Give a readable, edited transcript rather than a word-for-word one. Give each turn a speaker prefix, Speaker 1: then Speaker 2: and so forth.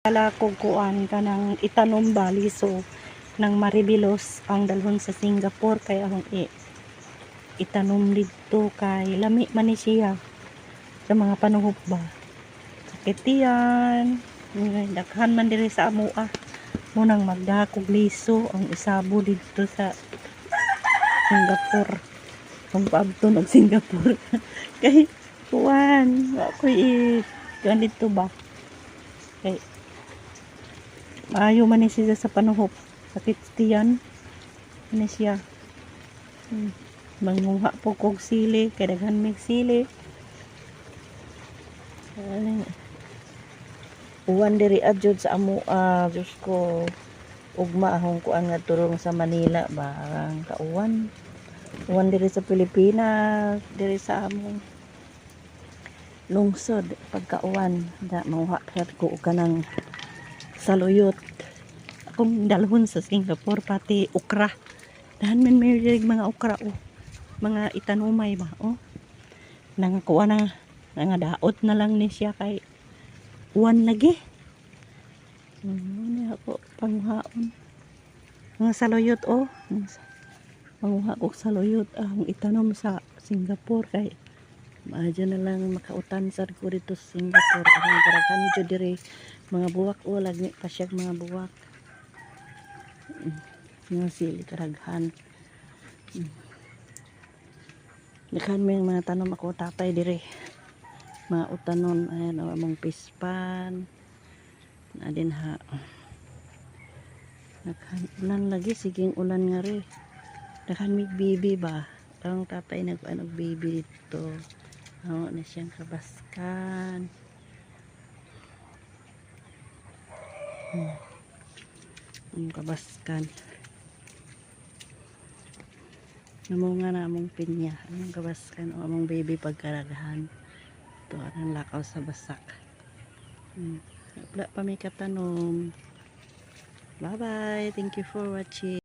Speaker 1: Kala ko kuan ka ng itanom baliso ng maribilos ang dalhon sa Singapore kay akong itanom dito kay lami man ni siya sa mga panuhop ba. Sakit yan. Daghan man diri sa amoa. Munang magdakog liso ang isabo dito sa Singapore. Kung paabton og Singapore. Kay kuan, ako ganito ba? Kay maayo man ni siya sa panuhop. Sakit tiyan. Ano siya? Manguha po kog sili. Kay daghan mig sili. Uwan diri adjud sa amo. Diyos ko. Ugma akong kuan nga turong sa Manila ba. Ang kauwan. Uwan diri sa Pilipinas. Diri sa among lungsod. Pagkauwan. Manguha ko ka ng saluyot. Akong dalhon sa Singapore pati okra. Dahan man may mga okra mga itanumay ba nangakuha na daot na lang ni siya kay uwan lagi. Ako panghaon mga saluyot manguha ko saluyot ang itanom sa Singapore kay maadyo na lang makautansan ko dito sa Singapore. Akong karaghan dyo diri mga buwak lagi pa siya mga buwak mga sili karaghan. Daghan may mga tanom ako tapay diri mga utanon. Ayan among pispan na din ha. Daghan ulan lagi siging ulan nga ri. Daghan mig bibi ba ang tapay nag-anog bibi dito. Na siyang kabaskan. Ang kabaskan namunga na among pinya among kabaskan o among baby pagkaragahan. Ito ang lakaw sa basak. Wala pa may katanom. Bye bye, thank you for watching.